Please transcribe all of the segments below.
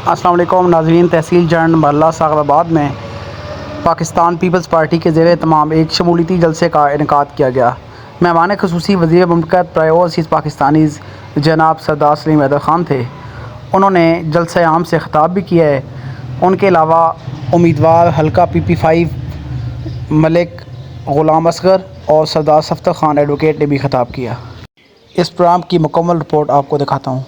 السلام علیکم ناظرین، تحصیل جنڈ محلہ ثاقب آباد میں پاکستان پیپلز پارٹی کے زیر اہتمام ایک شمولیتی جلسے کا انعقاد کیا گیا۔ مہمان خصوصی وزیر مملکت برائے اوورسیز پاکستانیز جناب سردار سلیم حیدر خان تھے۔ انہوں نے جلسہ عام سے خطاب بھی کیا ہے۔ ان کے علاوہ امیدوار حلقہ PP5 ملک غلام اصغر اور سردار صفدر خان ایڈوکیٹ نے بھی خطاب کیا۔ اس پروگرام کی مکمل رپورٹ آپ کو دکھاتا ہوں۔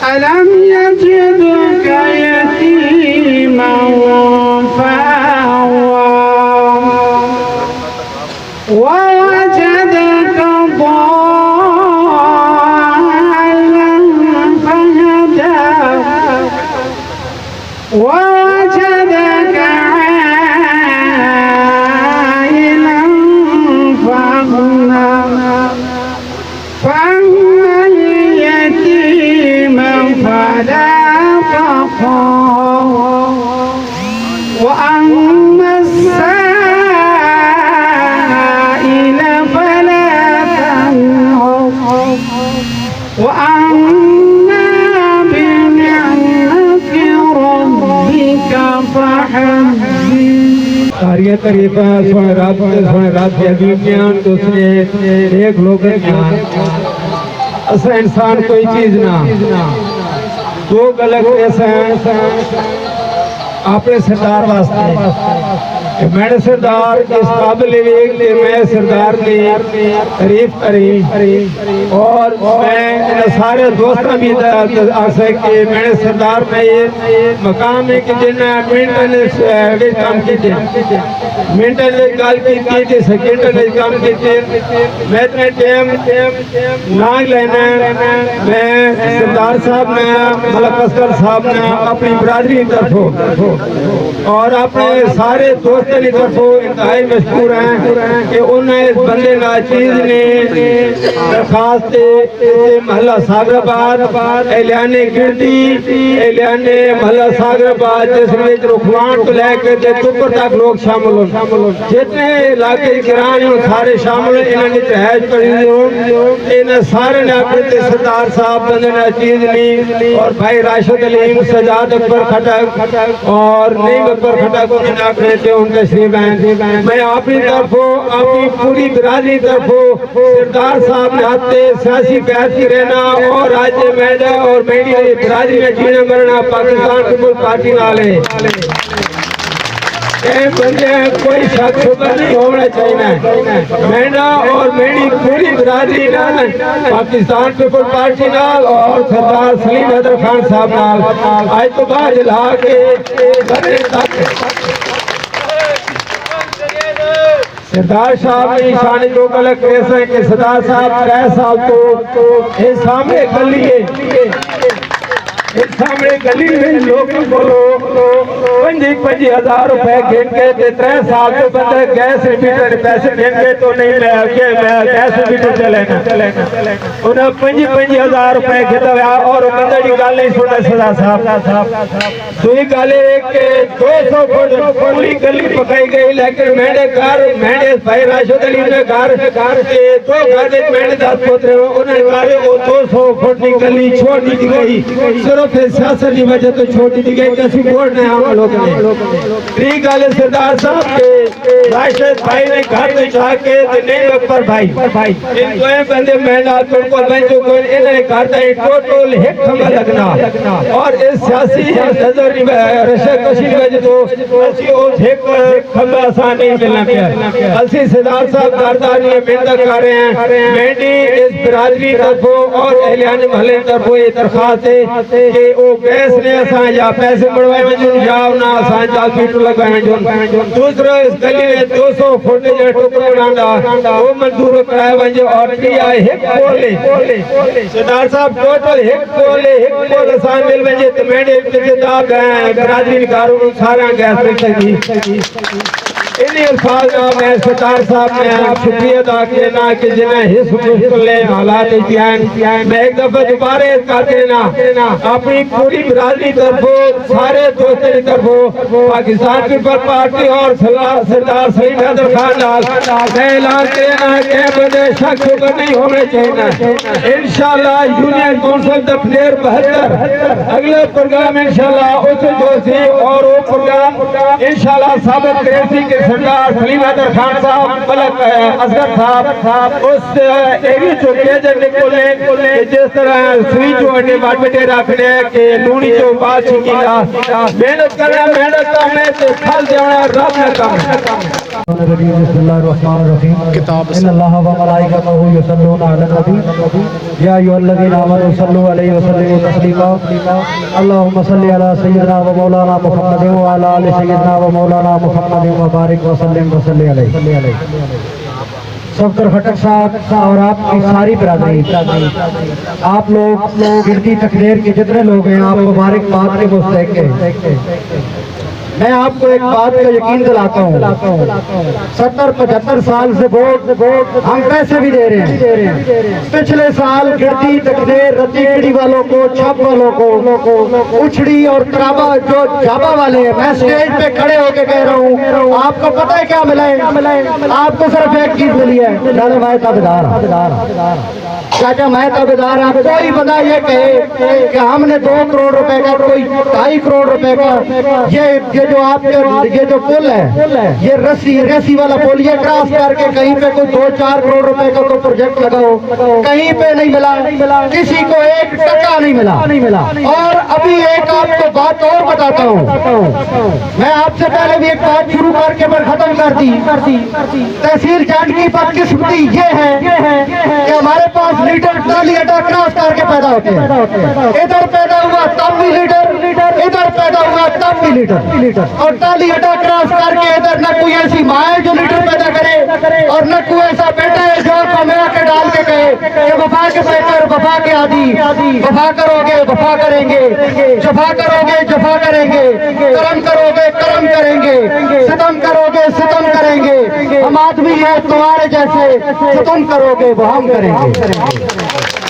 ألم يجدك يتيما فآوى ووجدك ضالا فهدى ووجدك عائلا فأغنى فأما اليتيم فلا تقهر وأما السائل فلا تنهر وأما بنعمة ربك فحدث۔ ساری طریقہ سونے رب جدید جان دوسرے ایک لوگ جان اسا انسان کوئی چیز نہ دو غلط ایسا اپنے سردار واسطے میں نے سردار اس قابل ایک دے میں سردار نے تعریف کری اور میں سارے دوستوں بھی آسے کہ میں نے سردار میں یہ مقام ہے کہ جنہیں منٹل کام کیتے منٹل گال کیتے سیکنڈل کام کیتے میں اتنے ٹیم نہ لینا میں سردار صاحب نے ملک اصغر صاحب نے اپنی برادری طرفوں اور اپنے سارے دوستوں کی طرفوں انتہائی مشکور ہیں کہ انہیں اس بندے کا چیز نے درخواست محلہ ثاقب آباد اعلان گردی اعلان محلہ ثاقب آباد جس میں رکھوان کو لے کے توپر تک لوگ شامل ہو جتنے علاقے گران ہیں سارے شامل ہیں انہوں نے تحائش کری انہیں سارے نے اپنے سردار صاحب بندے نے چیز لی اور بھائی راشد علیم سجاد اکبر کھٹک اور نیم اکبر کھٹک انہوں نے اپنے ان تشریف ہیں میں اپنی طرفوں اپنی پوری برادری طرفوں سردار صاحب نے ہاتھے سیاسی قید کی رہنا اور آج میڈا اور میڈی برادری میں جینا مرنا پاکستان پیپلز پارٹی نالے بندے کوئی شک شبہ نہیں ہونا چاہیے میڈا اور میری پوری برادری نال پاکستان پیپلز پارٹی نال اور سردار سلیم حیدر خان صاحب نال آج تو بعد لا کے سردار صاحب نے شانی لوگ الگ کیسے ہیں کہ سردار صاحب 3 سال تو اس سامنے گلی ہے اس سامنے گلی میں لوگوں کو 25,000 روپے گھن کے 3 سال تو بندے گیس ریپیٹر پیسے گھن کے تو نہیں میں گیس ریپیٹر چلینا انہیں 25,000 روپے گھتا ہوا اور بندے کی گال نہیں سننا سردار صاحب تو یہ گالے کہ 200 فٹ پوری گلی پکائی گئی لیکن میں نے بھائی راشد علی نے گھر کے 2 گھر میں نے 10 پوترے انہیں گھر وہ 200 فٹ کی گلی چھوڑ دی گئی صرف پھر سیاست کی وجہ تو چھوٹی دی گئی کہ اسی ووٹ نے ہم لوگ نے ٹھیک گل سردار صاحب کے راشد بھائی نے گھر میں جا کے نہیں اکبر بھائی ان دوئے بندے محنت کو بنچو کو انہیں گھر تھی ٹوٹل ایک کھمبا لگنا اور اس سیاسی نظر رشد کشی کی وجہ تو اسی اس ایک کھمبا آسان نہیں ملنا پیا اسی سردار صاحب داردار نے محنت کر رہے ہیں مہندی اس برادری طرفوں اور اہلیان محلے طرفوں یہ درخواست ہے کہ وہ گیس نے آسان یا پیسے بڑھوائے منجون یا انہا آسان جال پیٹو لگوائے منجون دوسرا اس گلی میں 200 فوٹے جو ٹکر بنانا وہ منظور کرائے منجو اور پیا ایک پولے سردار صاحب ٹوٹل ایک پول آسان مل منجے تو میں نے ابتداء برادری نکاروں سارا گیس مل سکی انہی الفاظ میں سردار صاحب نے شکریہ ادا کرنا کہ جنہیں حص مشکلیں حالات اتیان میں ایک دفعہ دوبارہ اس کا دینا اپنی پوری برادری طرفوں سارے دوستوں کی طرفوں پاکستان پیپل پارٹی اور سردار سعید حیدر خان ڈال میں اعلان کرنا کہ بندے شک شکر نہیں ہونے چاہیے انشاءاللہ یونین کونسل دفنیر 72 اگلے پروگرام انشاءاللہ اس جو سی اور وہ پروگرام انشاءاللہ ثابت کرے سی کہ سردار سلیم حیدر خان صاحب ملک اصغر صاحب اس ایری جو کیجر نکولے جس طرح سوئی جو اٹھے واٹے رکھنے کہ لونی جو بات چکیلا محنت کرنا محنت کرنے سے پھل دیونا رب نے کام بسم اللہ الرحمن الرحیم ان اللہ و ملائکتہ یصلون علی النبی یا ایھا الذین آمنوا صلوا علیہ وسلموا تسلیما اللهم صل علی سیدنا و مولانا محمد و علی آل سیدنا و مولانا محمد و بارک وسلم وصلی علیہ صفدر خٹک صاحب اور آپ کی ساری برادری آپ لوگ گردی تقدیر کے جتنے لوگ ہیں آپ مبارک بات کے مستحق ہیں میں آپ کو ایک بات کا یقین دلاتا ہوں 70-75 سال سے ووٹ ہم پیسے بھی دے رہے ہیں پچھلے سال گردی تقدیر رتیکڑی والوں کو چھپ والوں کو اچھڑی اور ترابا جو جابا والے ہیں میں سٹیج پہ کھڑے ہو کے کہہ رہا ہوں آپ کو پتہ ہے کیا ملا ہے آپ کو صرف ایک چیز ملی ہے ڈالے میں تابدار چاچا میں تابدار آپ کوئی بندہ یہ کہے کہ ہم نے 2 کروڑ روپے کا کوئی 2.5 کروڑ روپے کا یہ جو آپ کے یہ جو پل ہے یہ رسی والا پل یہ کراس کر کے کہیں پہ کوئی 2-4 کروڑ روپے کا کوئی پروجیکٹ لگاؤ کہیں پہ نہیں ملا کسی کو 1 ٹکا نہیں ملا اور ابھی ایک آپ کو بات اور بتاتا ہوں میں آپ سے پہلے بھی ایک بات شروع کر کے میں ختم کر دی تحصیل جانڈ کی بدقسمتی یہ ہے کہ ہمارے پاس لیڈر ٹالی اٹا کراس کر کے پیدا ہوتے ہیں ادھر پیدا ہوا تب بھی لیڈر ادھر پیدا ہوا تب بھی لیڈر اور ٹالی اٹا کراس کر کے ادھر نہ کوئی ایسی ماں ہے جو لیڈر پیدا کرے اور نہ کوئی ایسا بیٹا ہے جو میرا کے ڈال کے کہے کہ وفا کے پیکر وفا کے عادی وفا کرو گے وفا کریں گے جفا کرو گے جفا کریں گے کرم کرو گے کرم کریں گے ستم کرو گے ستم کریں گے ہم آدمی ہیں تمہارے جیسے ستم کرو گے وہ ہم کریں گے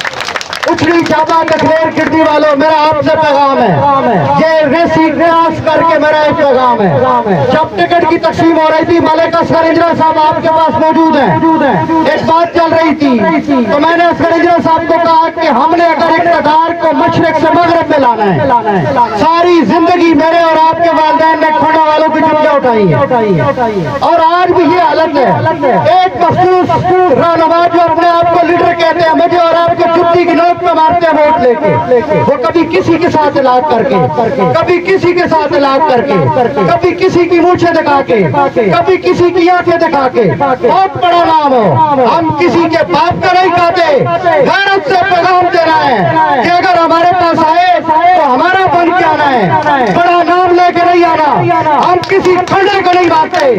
اچھلی جابا تقدیر گردی والوں میرا آپ سے پیغام ہے یہ ریسی کراس کر کے میرا ایک پیغام ہے جب ٹکٹ کی تقسیم ہو رہی تھی ملک اصغر انجرا صاحب آپ کے پاس موجود ہیں ایک بات چل رہی تھی تو میں نے اصغر انجرا صاحب کو کہا کہ ہم نے اگر اقتدار کو مشرق سے مغرب میں لانا ہے ساری زندگی میرے اور آپ کے والدین نے کھوڑا والوں کی جملے اٹھائی ہیں اور آج بھی یہ حالت ہے ایک مخصوص رہنما جو اپنے آپ کو لیڈر کہتے ہیں مجھے اور آپ کو جتی کی نوک پہ مارتے ہیں ووٹ لے کے وہ کبھی کسی کے ساتھ علاج کر کے کبھی کسی کے ساتھ علاج کر کے کبھی کسی کی مونچھیں دکھا کے کبھی کسی کی آنکھیں دکھا کے بہت بڑا نام ہو ہم کسی کے باپ کا نہیں کہتے غیرت سے پیغام دینا ہے کہ اگر ہمارے پاس آئے تو ہمارا بن کے آنا ہے بڑا نام لے کے نہیں آنا ہم کسی کھڑے کو نہیں مانتے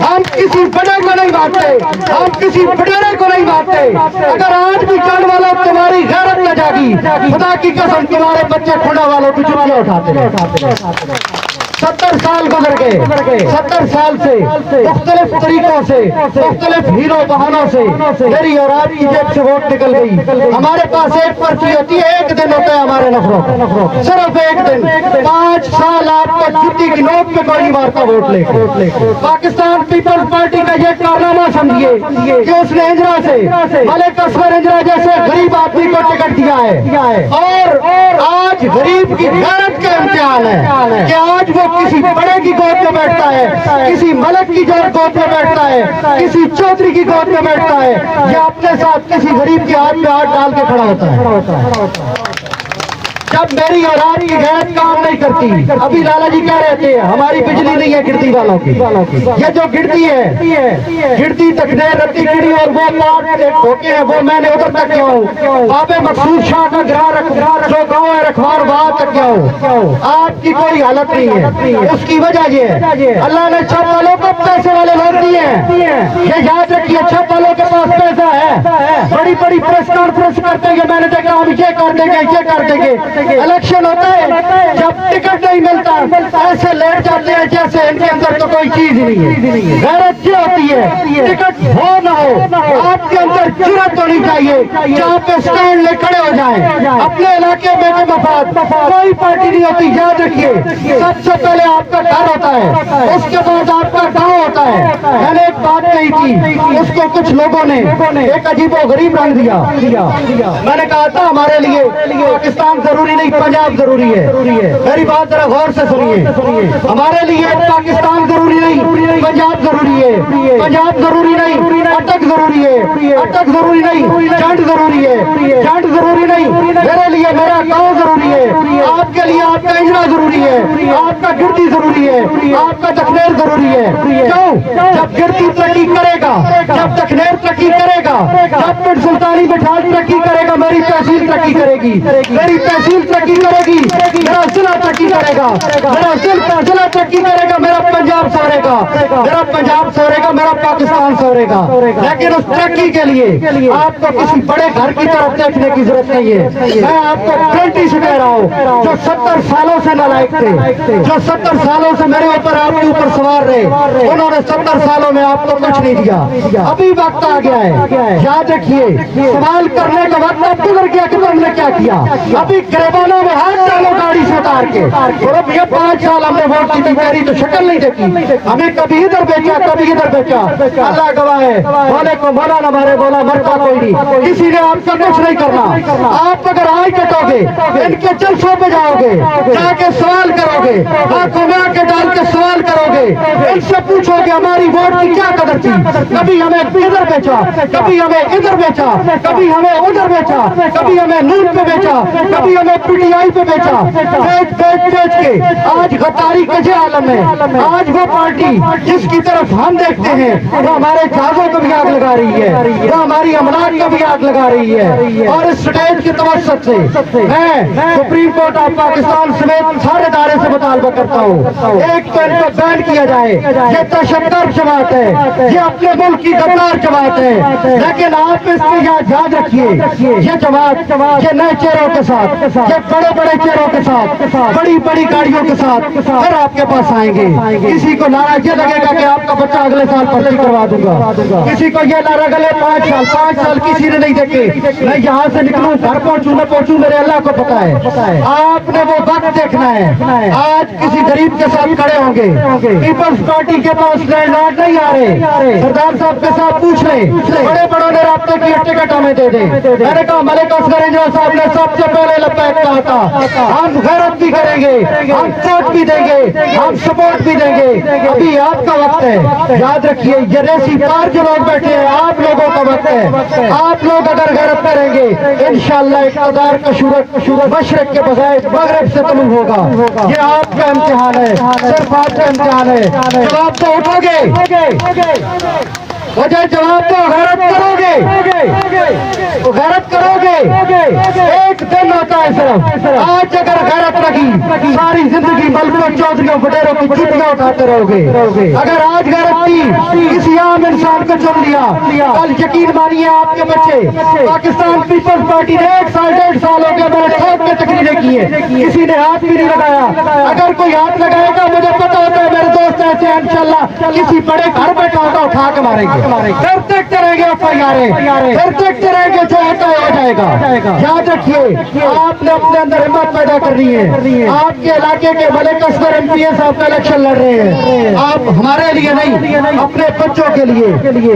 ہم کسی بڑے کو نہیں مانتے ہم کسی بڑے کو نہیں مانتے اگر آج بھی جان والا تمہاری غیرت نہ جاگی خدا کی قسم تمہارے بچے کھڑا والوں کی جملے اٹھاتے ہیں 70 سال گزر گئے 70 سال سے مختلف طریقوں سے مختلف ہیرو بہانوں سے میری اور آپ کی جیب سے ووٹ نکل گئی ہمارے پاس ایک پرچی ہوتی ہے ایک دن ہوتا ہے ہمارا ہمارے نفروں کو، صرف ایک دن 5 سال آپ کو جتی کی نوک پہ گولی مار کا ووٹ لے کے پاکستان پیپلز پارٹی کا یہ کارنامہ سمجھیے کہ اس نے ہجرا سے ملک اصغر ہجرا جیسے غریب آدمی کو ٹکٹ دیا ہے، اور آج غریب کی غیرت کا امتحان ہے کہ آج وہ کسی بڑے کی گود میں بیٹھتا ہے، کسی ملک کی گود میں بیٹھتا ہے، کسی چودھری کی گود میں بیٹھتا ہے، یا اپنے ساتھ کسی غریب کے ہاتھ پہ ہاتھ ڈال کے کھڑا ہوتا ہے۔ جب میری اولاد کی غیرت کام نہیں کرتی، ابھی لالا جی کہہ رہے تھے ہماری بجلی نہیں ہے گرتی والوں کی، یہ جو گرتی ہے گرتی تقدیر رتی گری، اور وہ پارٹ دھوکے ہیں وہ میں نے ادھر تک کیا ہوں، بابے مقصود شاہ کا جو گاؤں ہے رکھوار وہاں تک کیا ہوں، آپ کی کوئی حالت نہیں ہے۔ اس کی وجہ یہ ہے اللہ نے چھپ والوں کو پیسے والے لوگ دیے ہیں، یہ یاد رکھیے چھپ والوں کے پاس پیسہ ہے، بڑی بڑی پریس کانفرنس کرتے ہیں، میں نے دیکھا ہم یہ کر دیں گے یہ کر دیں گے، الیکشن ہوتا ہے جب ٹکٹ نہیں ملتا ایسے لیٹ جاتے ہیں جیسے ان کے اندر تو کوئی چیز ہی نہیں ہے۔ غیرت یہ ہوتی ہے ٹکٹ ہو نہ ہو آپ کے اندر جرأت ہونی چاہیے جہاں پہ سٹینڈ لے کھڑے ہو جائیں، اپنے علاقے میں کے مفاد کوئی پارٹی نہیں ہوتی، یاد رکھیے سب سے پہلے آپ کا گھر ہوتا ہے، اس کے بعد آپ کا گاؤں ہوتا ہے۔ میں نے ایک بات کہی تھی، اس کو کچھ لوگوں نے ایک عجیب و غریب رنگ دیا، میں نے کہا تھا ہمارے لیے پاکستان ضروری نہیں پنجاب ضروری ہے، میری بات ذرا غور سے سنیے، ہمارے لیے پاکستان ضروری نہیں پنجاب ضروری ہے، پنجاب ضروری نہیں اٹک ضروری ہے، اٹک ضروری نہیں جنڈ ضروری ہے، جنڈ ضروری نہیں میرے لیے میرا گاؤں ضروری ہے، آپ کے لیے آپ کا اجرا ضروری ہے، آپ کا گرتی ضروری ہے، آپ کا دکھنیر ضروری ہے۔ کیوں؟ جب گرتی ترقی کرے گا، جب دکھنیر ترقی کرے گا، جب پھر سلطانی بٹھال ترقی کرے گا، میری تحصیل ترقی کرے گی، میری تحصیل ترقی کرے گی، میرا ضلع ترقی کرے گا، میرا ضلع ترقی کرے گا، میرا پنجاب سورے گا، میرا پنجاب سورے گا، میرا پاکستان سورے گا۔ لیکن اس ترقی کے لیے آپ کو کسی بڑے گھر کی طرف دیکھنے کی ضرورت نہیں ہے۔ میں آپ کو گارنٹی سے کہہ رہا ہوں جو 70 سالوں سے نالائق تھے، جو 70 سالوں سے میرے اوپر آپ کے اوپر سوار رہے، انہوں نے 70 سالوں میں آپ کو کچھ نہیں دیا، ابھی وقت آ گیا ہے، یاد رکھیے سوال کرنے کا وقت اب گزر گیا کہ تم نے کیا کیا۔ ابھی گریبانوں میں ہاتھ ڈالو گاڑی سے اتار کے، اور اب یہ 5 سال ہم نے ووٹ کی تھی، میری تو شکل نہیں دیکھی، ہمیں کبھی ادھر بیچا کبھی ادھر بیچا، اللہ گواہ ہے، بولے کو مولا نہ مارے بولا مرتا کوئی نہیں، کسی نے آپ کا کچھ نہیں کرنا۔ آپ اگر آج کٹو گے ان کے جلسوں پہ جاؤ گے، جا کے سوال کرو گے، آنکھوں میں آ کے ڈال کے سوال کرو گے، ان سے پوچھو گے ہماری ووٹ کی کیا قدر تھی، کبھی ہمیں ادھر بیچا، کبھی ہمیں ادھر بیچا، کبھی ہمیں ادھر بیچا، کبھی ہمیں نون پہ بیچا، کبھی ہمیں پی ٹی آئی پہ بیچا، بیچ کے آج غداری کا جو عالم ہے، آج وہ پارٹی جس کی طرف ہم دیکھتے ہیں وہ ہمارے جہازوں کو بھی آگ لگا رہی ہے، وہ ہماری املاک کو بھی آگ لگا رہی ہے، اور اس سٹیج کی توسط سے میں سپریم کورٹ آف پاکستان سمیت سارے ادارے سے مطالبہ کرتا ہوں ایک تو ان کو بین کیا جائے، یہ تشدد جماعت ہے، یہ اپنے ملک کی غدار جماعت ہے، لیکن آپ اس کو یاد رکھیے یہ جماعت یہ نئے چہروں کے ساتھ، یہ بڑے بڑے چہروں کے ساتھ، بڑی بڑی گاڑیوں کے ساتھ پھر آپ کے پاس آئیں گے۔ کسی کو نعرہ یہ لگے گا کہ آپ کا بچہ اگلے سال پرچی کروا دوں گا، کسی کو یہ نعرہ گلے 5 سال کسی نے نہیں دیکھے، میں یہاں سے نکلوں گھر پہنچوں نہ پہنچوں میرے اللہ کو پتا ہے۔ آپ نے وہ وقت دیکھنا ہے، آج کسی غریب کے ساتھ کھڑے ہوں گے، پیپلز پارٹی کے پاس لینڈ لارڈ نہیں آ رہے، سردار صاحب کے ساتھ پوچھ لیں، بڑے بڑوں نے رابطے کی ٹکٹ ہمیں دے دیں، میں نے کہا ملک اصغر ہجرا صاحب نے سب سے پہلے لبیک کہا تھا، ہم غیرت بھی کریں گے، ہم ووٹ بھی دیں گے، ہم سپورٹ بھی دیں گے، ابھی آپ کا وقت ہے، یاد رکھیے یہ ریسی پار جو لوگ بیٹھے ہیں آپ لوگوں کا وقت ہے، آپ لوگ اگر غیرت کریں گے انشاءاللہ اقتدار کا شورت مشرق کے بجائے مغرب سے طلوع ہوگا، یہ آپ کا امتحان ہے، صرف آپ کا امتحان ہے، جواب تو اٹھو گے، وجہ جواب تو غیرت کرو گے، ایک دن ہوتا ہے صرف، آج اگر غیرت لگی ساری زندگی ملک چودھری یا وڈیروں کی چٹیاں اٹھاتے رہو گے. اگر آج گارنٹی کسی عام انسان کو چن لیا, کل یقین مانیے آپ کے بچے. پاکستان پیپلز پارٹی نے 1 سال 1.5 سال ہو گیا میں نے ٹھوک کے تقریریں کی ہیں, کسی نے ہاتھ بھی نہیں لگایا. اگر کوئی ہاتھ لگائے گا مجھے پتا ہوتا ہے میرے دوست ایسے ہیں انشاءاللہ کسی بڑے گھر بیٹھا ہوگا اٹھا کے ماریں گے. پھر دیکھتے رہیں گے FIR, پھر دیکھتے رہیں گے جو ہوتا ہو جائے گا. یاد رکھیے آپ نے اپنے اندر ہمت پیدا کرنی ہے. آپ کے علاقے کے ملک اصغر MP صاحب کا الیکشن لڑ رہے ہیں, آپ ہمارے لیے نہیں اپنے بچوں کے لیے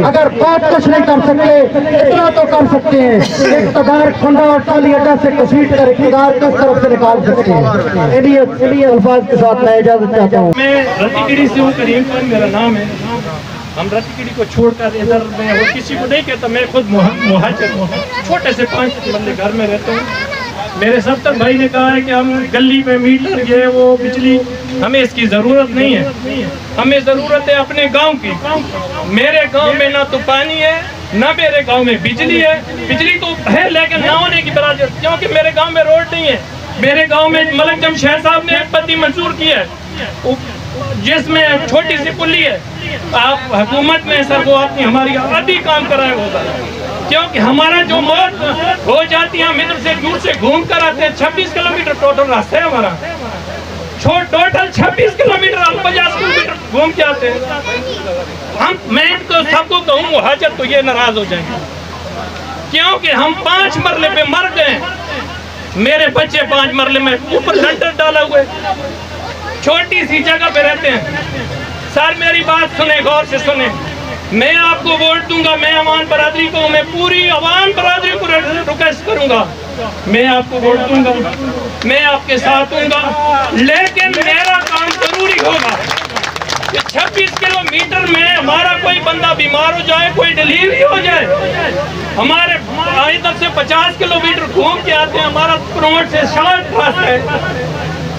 اگر بہت کچھ نہیں کر سکتے اتنا تو کر سکتے ہیں. اقتدار کھنڈا اور ٹالی اڈا سے کسیٹ کر اقتدار کس طرف سے نکال سکتے ہیں. انہی الفاظ کے ساتھ میں اجازت چاہتا ہوں. میں رتیگڑی سے ہوں, کریم خان میرا نام ہے. ہم رتیگڑی کو چھوڑ کر ادھر میں اور کسی کو نہیں کہتا, میں خود مہاجر ہوں, چھوٹے سے 5 بندے گھر میں رہتا ہوں. میرے سفتر بھائی نے کہا ہے کہ ہم گلی میں میٹر یہ وہ بجلی, ہمیں اس کی ضرورت نہیں ہے, ہمیں ضرورت ہے اپنے گاؤں کی. میرے گاؤں میں نہ تو پانی ہے نہ میرے گاؤں میں بجلی ہے. بجلی تو ہے لیکن نہ ہونے کی برابر, کیونکہ میرے گاؤں میں روڈ نہیں ہے. میرے گاؤں میں ملک جمشید صاحب نے ایک پتی منظور کی ہے جس میں چھوٹی سی پلی ہے. آپ حکومت میں سر وہ اپنی ہماری آدھی کام کرائے ہوگا, کیونکہ ہمارا جو موت ہو جاتی ہے ہم ادھر سے دور سے گھوم کر آتے ہیں. 26 کلومیٹر ٹوٹل راستہ ہے ہمارا, ٹوٹل 26 کلومیٹر, ہم 50 کلومیٹر گھوم کے آتے ہیں. میں تو سب کو کہوں مہاجر تو یہ ناراض ہو جائیں گے کیونکہ ہم 5 مرلے پہ مر گئے. میرے بچے 5 مرلے میں اوپر لنٹر ڈالا ہوئے, چھوٹی سی جگہ پہ رہتے ہیں. سر میری بات سنیں, غور سے سنیں. میں آپ کو ووٹ دوں گا, میں عوام برادری کو, میں پوری عوام برادری کو ریکویسٹ کروں گا, میں آپ کو ووٹ دوں گا, میں آپ کے ساتھ ہوں گا, لیکن میرا کام ضروری ہوگا کہ 26 کلومیٹر میں ہمارا کوئی بندہ بیمار ہو جائے, کوئی ڈیلیوری ہو جائے, ہمارے ادھر سے 50 کلومیٹر گھوم کے آتے ہیں. ہمارا پروموٹ سے شارٹ راستہ ہے.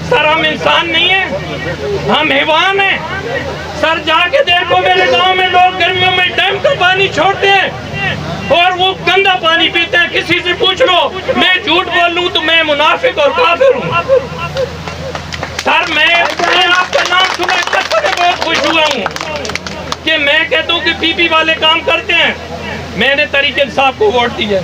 سر ہم انسان نہیں ہیں, ہم حیوان ہیں. سر جا کے دیکھو میرے گاؤں میں لوگ گرمیوں میں ڈیم کا پانی چھوڑتے ہیں اور وہ گندا پانی پیتے ہیں. کسی سے پوچھ لو, میں جھوٹ بول لوں تو میں منافق اور کافر ہوں. سر میں آپ کا نام سنا بہت خوش ہوا ہوں کہ میں کہتا ہوں کہ پی پی والے کام کرتے ہیں. میں نے طریق انصاف کو ووٹ دی ہے,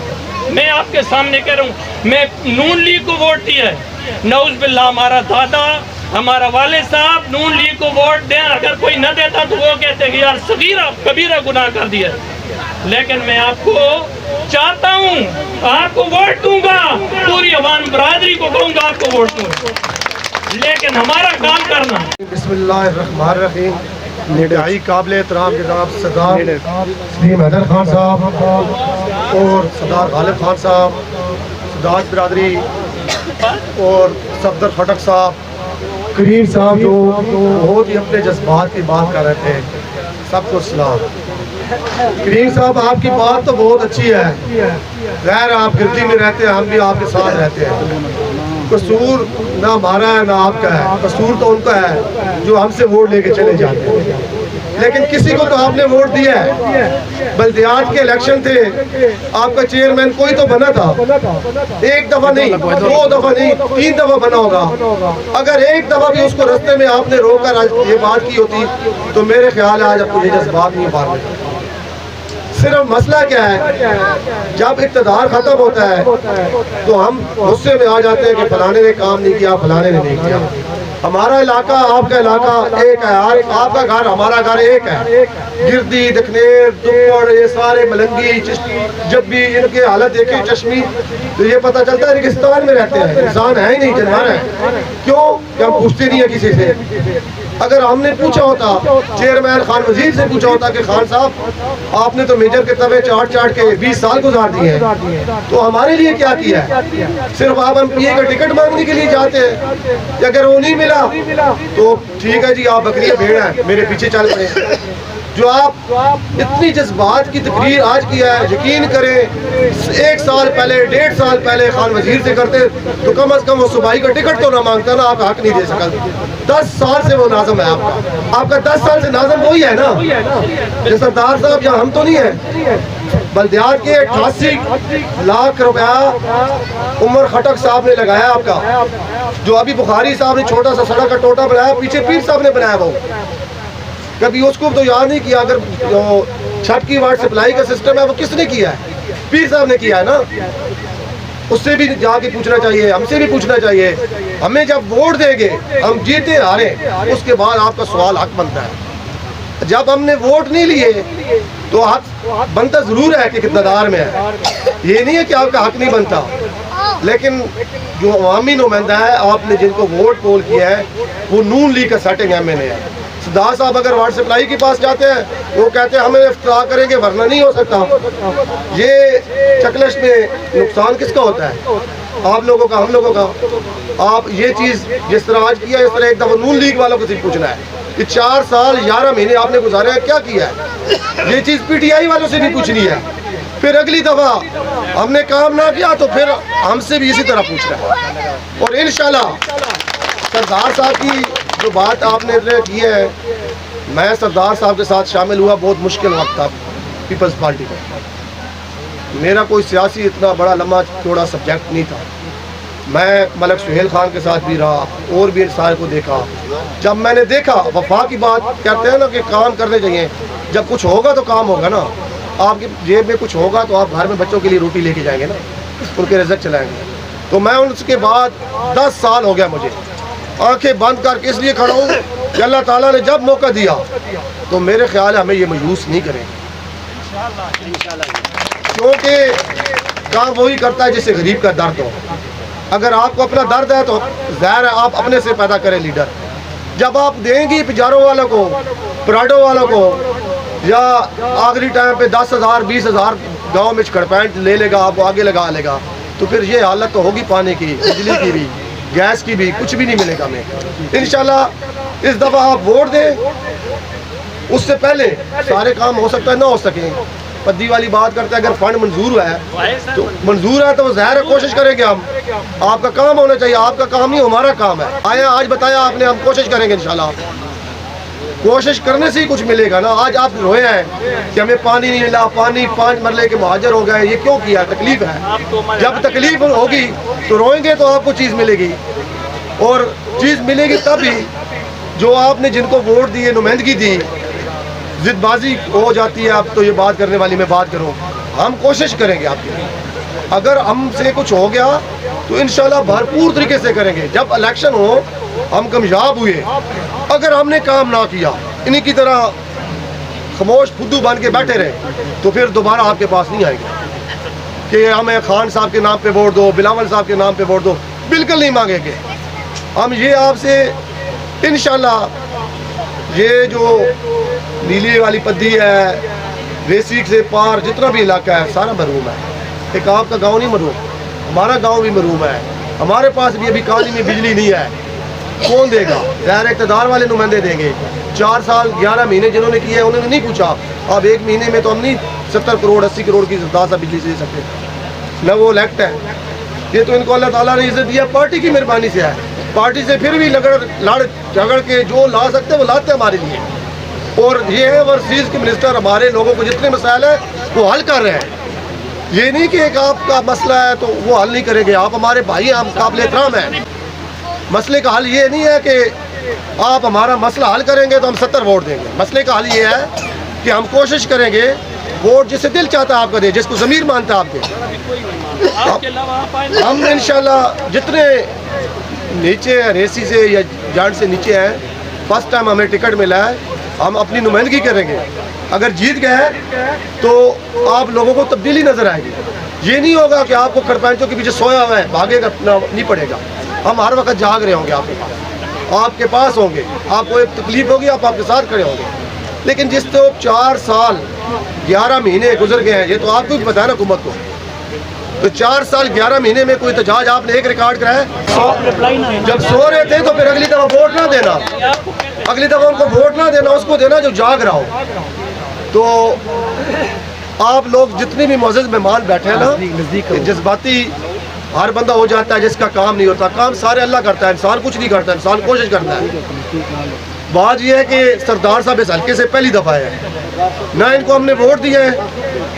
میں آپ کے سامنے کہہ رہا ہوں. میں نون لیگ کو ووٹ دیا ہے. نعوذ باللہ ہمارا دادا ہمارا والد صاحب نون لیگ کو ووٹ دیں, اگر کوئی نہ دیتا تو وہ کہتے ہیں کہ یار صغیرہ کبیرہ گناہ کر دیا. لیکن میں آپ کو چاہتا ہوں, آپ کو ووٹ دوں گا, پوری عوام برادری کو کہوں گا آپ کو ووٹ دوں, لیکن ہمارا کام کرنا. بسم اللہ الرحمن الرحیم. انتہائی قابل احترام جناب سردار سلیم حیدر خان صاحب اور سردار غالب خان صاحب, سردار برادری اور صفدر خٹک صاحب, کریم صاحب جو بہت ہی اپنے جذبات کی بات کر رہے تھے, سب کو سلام. کریم صاحب آپ کی بات تو بہت اچھی ہے, غیر آپ گردی میں رہتے ہیں, ہم بھی آپ کے ساتھ رہتے ہیں. قصور نہ ہمارا ہے نہ آپ کا ہے, قصور تو ان کا ہے جو ہم سے ووٹ لے کے چلے جاتے ہیں. لیکن کسی کو تو آپ نے ووٹ دیا ہے. بلدیات کے الیکشن تھے, آپ کا چیئرمین کوئی تو بنا تھا, 1 دفعہ نہیں 2 دفعہ نہیں 3 دفعہ بنا ہوگا. اگر 1 دفعہ بھی اس کو رستے میں آپ نے روک کر یہ بات کی ہوتی تو میرے خیال ہے آج آپ کو یہ جذبات نہیں پا رہے. صرف مسئلہ کیا ہے, جب اقتدار ختم ہوتا ہے تو ہم غصے میں آ جاتے ہیں کہ فلانے نے کام نہیں کیا, فلانے نے نہیں کیا. ہمارا علاقہ آپ کا علاقہ ایک ہے, آپ کا گھر ہمارا گھر ایک ہے. گردی, دکھنیر, دپڑ, یہ سارے ملنگی, جب بھی ان کی حالت دیکھیں چشمی تو یہ پتہ چلتا ہے ریگستان میں رہتے ہیں, انسان ہے ہی نہیں, جانور ہے. کیوں کہ ہم پوچھتے نہیں ہیں کسی سے. اگر ہم نے پوچھا ہوتا, چیئرمین خان وزیر سے پوچھا ہوتا کہ خان صاحب آپ نے تو میجر کے تبے چاٹ کے 20 سال گزار دیے ہیں, تو ہمارے لیے کیا کیا ہے؟ صرف آپ MP کا ٹکٹ مانگنے کے لیے جاتے ہیں. کہ اگر وہ نہیں ملا تو ٹھیک ہے جی, آپ بکری بھیڑ ہیں, میرے پیچھے چل پڑے. جو آپ اتنی جذبات کی تقریر آج کیا ہے, یقین کریں 1 سال پہلے 1.5 سال پہلے خان وزیر سے کرتے تو کم از کم وہ صوبائی کا ٹکٹ تو نہ مانگتا, نہ آپ حق نہیں دے سکا. 10 سال سے وہ ناظم ہے آپ کا 10 سال سے ناظم وہی ہے نا, سردار صاحب یا ہم تو نہیں ہیں. بلدیات کے 88 لاکھ روپیہ عمر خٹک صاحب نے لگایا آپ کا، جو ابھی بخاری صاحب نے چھوٹا سا سڑک کا ٹوٹا بنایا، پیچھے پیر صاحب نے بنایا وہ، کبھی اس کو تو یاد نہیں کیا. اگر جو چھت کی واٹر سپلائی کا سسٹم ہے وہ کس نے کیا ہے؟ پیر صاحب نے کیا ہے نا. اس سے بھی جا کے پوچھنا چاہیے، ہم سے بھی پوچھنا چاہیے. ہمیں جب ووٹ دیں گے، ہم جیتے ہارے، اس کے بعد آپ کا سوال حق بنتا ہے. جب ہم نے ووٹ نہیں لیے تو حق بنتا ضرور ہے کہ اقتدار میں ہے، یہ نہیں ہے کہ آپ کا حق نہیں بنتا. لیکن جو عوامی نمائندہ ہے، آپ نے جن کو ووٹ پول کیا ہے وہ نون لیگ کا سیٹنگ ایم این اے ہے. سردار صاحب اگر واٹر سپلائی کے پاس جاتے ہیں وہ کہتے ہیں ہمیں افتتاح کریں گے ورنہ نہیں ہو سکتا. یہ چکلش میں نقصان کس کا ہوتا ہے؟ آپ لوگوں کا، ہم لوگوں کا. آپ یہ چیز جس طرح آج کیا ہے، اس طرح ایک دفعہ نون لیگ والوں کو صرف پوچھنا ہے کہ 4 سال 11 مہینے آپ نے گزارے ہیں، کیا کیا ہے؟ یہ چیز پی ٹی آئی والوں سے بھی پوچھنی ہے. پھر اگلی دفعہ ہم نے کام نہ کیا تو پھر ہم سے بھی اسی طرح پوچھنا ہے. اور انشاءاللہ سردار صاحب کی جو بات آپ نے کی ہے، میں سردار صاحب کے ساتھ شامل ہوا، بہت مشکل وقت تھا پیپلز پارٹی کا. میرا کوئی سیاسی اتنا بڑا لمبا چوڑا سبجیکٹ نہیں تھا. میں ملک سہیل خان کے ساتھ بھی رہا اور بھی انسان کو دیکھا. جب میں نے دیکھا وفا کی بات کہتے ہیں نا کہ کام کرنے چاہیے، جب کچھ ہوگا تو کام ہوگا نا. آپ کی جیب میں کچھ ہوگا تو آپ گھر میں بچوں کے لیے روٹی لے کے جائیں گے نا، ان کے رزق چلائیں گے. تو میں اس کے بعد 10 سال ہو گیا مجھے آنکھیں بند کر کے اس لیے کھڑا ہوں کہ اللہ تعالیٰ نے جب موقع دیا تو میرے خیال ہے ہمیں یہ مایوس نہیں کریں گے، کیونکہ کام وہی کرتا ہے جس سے غریب کا درد ہو. اگر آپ کو اپنا درد ہے تو ظاہر ہے آپ اپنے سے پیدا کریں لیڈر. جب آپ دیں گی پجاروں والوں کو، پراڈو والوں کو، یا آخری ٹائم پہ 10,000 20,000 گاؤں میں چھڑ پینٹ لے لے گا، آپ کو آگے لگا لے گا، تو پھر یہ حالت تو ہوگی پانی کی، بجلی کی بھی، گیس کی بھی، کچھ بھی نہیں ملے گا ہمیں. انشاءاللہ اس دفعہ آپ ووٹ دیں، اس سے پہلے سارے کام ہو سکتا ہے نہ ہو سکیں. پدی والی بات کرتے ہیں، اگر فنڈ منظور ہے تو منظور ہے تو ظاہر ہے کوشش کریں گے ہم. آپ کا کام ہونا چاہیے، آپ کا کام نہیں ہمارا کام ہے. آیا آج بتایا آپ نے، ہم کوشش کریں گے انشاءاللہ. کوشش کرنے سے ہی کچھ ملے گا نا. آج آپ روئے ہیں کہ ہمیں پانی نہیں ملا، پانی 5 مرلے کے مہاجر ہو گئے، یہ کیوں کیا؟ تکلیف ہے. جب تکلیف ہوگی تو روئیں گے تو آپ کو چیز ملے گی. اور چیز ملے گی تب ہی جو آپ نے جن کو ووٹ دیے، نمائندگی دی. ضد بازی ہو جاتی ہے اب تو یہ بات کرنے والی میں بات کروں. ہم کوشش کریں گے آپ کی، اگر ہم سے کچھ ہو گیا تو انشاءاللہ بھرپور طریقے سے کریں گے. جب الیکشن ہو ہم کامیاب ہوئے، اگر ہم نے کام نہ کیا، انہی کی طرح خاموش بدھو بن کے بیٹھے رہے تو پھر دوبارہ آپ کے پاس نہیں آئے گا کہ ہمیں خان صاحب کے نام پہ ووٹ دو، بلاول صاحب کے نام پہ ووٹ دو. بالکل نہیں مانگیں گے ہم. یہ آپ سے انشاءاللہ یہ جو نیلی والی پدی ہے، ریسیک سے پار جتنا بھی علاقہ ہے سارا محروم ہے. ایک آپ کا گاؤں نہیں محروم، ہمارا گاؤں بھی محروم ہے. ہمارے پاس بھی ابھی کالج میں بجلی نہیں ہے. کون دے گا؟ ظاہر اقتدار والے نمائندے دیں گے. 4 سال 11 مہینے جنہوں نے کیے انہوں نے نہیں پوچھا. اب 1 مہینے میں تو ہم نہیں 70 کروڑ 80 کروڑ کی زیادہ بجلی دے سکتے، نہ وہ الیکٹ ہے. یہ تو ان کو اللہ تعالیٰ نے عزت دیا، پارٹی کی مہربانی سے ہے. پارٹی سے پھر بھی لڑ جھگڑ کے جو لا سکتے وہ لاتے ہیں ہمارے لیے. اور یہ ہے اوورسیز کے منسٹر ہمارے لوگوں کو جتنے مسائل ہیں وہ حل کر رہے ہیں. یہ نہیں کہ ایک آپ کا مسئلہ ہے تو وہ حل نہیں کریں گے. آپ ہمارے بھائی ہیں، ہم قابل احترام ہیں. مسئلے کا حل یہ نہیں ہے کہ آپ ہمارا مسئلہ حل کریں گے تو ہم 70 ووٹ دیں گے. مسئلے کا حل یہ ہے کہ ہم کوشش کریں گے ووٹ جس سے دل چاہتا ہے آپ کا دیں، جس کو ضمیر مانتا ہے آپ کے. ہم انشاءاللہ جتنے نیچے ریسی سے یا جانٹ سے نیچے ہیں، فرسٹ ٹائم ہمیں ٹکٹ ملا ہے، ہم اپنی نمائندگی کریں گے. اگر جیت گئے تو آپ لوگوں کو تبدیلی نظر آئے گی. یہ نہیں ہوگا کہ آپ کو کڑپینچوں کے پیچھے سویا ہوا ہے بھاگے گا نہیں پڑے گا. ہم ہر وقت جاگ رہے ہوں گے، آپ کے پاس ہوں گے. آپ کو ایک تکلیف ہوگی آپ کے ساتھ کھڑے ہوں گے. لیکن جس تو 4 سال 11 مہینے گزر گئے ہیں، یہ تو آپ کو بھی پتا ہے نا حکومت کو. تو 4 سال 11 مہینے میں کوئی احتجاج آپ نے ایک ریکارڈ کرایا ہے؟ جب سو رہے تھے تو پھر اگلی دفعہ ووٹ نہ دینا، اگلی دفعہ ان کو ووٹ نہ دینا، اس کو دینا جو جاگ رہا ہو. تو آپ لوگ جتنے بھی معزز مہمان بیٹھے ہیں نا، جذباتی ہر بندہ ہو جاتا ہے جس کا کام نہیں ہوتا. کام سارے اللہ کرتا ہے، انسان کچھ نہیں کرتا، انسان کوشش کرتا ہے. بات یہ ہے کہ سردار صاحب اس حلقے سے پہلی دفعہ ہے، نہ ان کو ہم نے ووٹ دیا ہے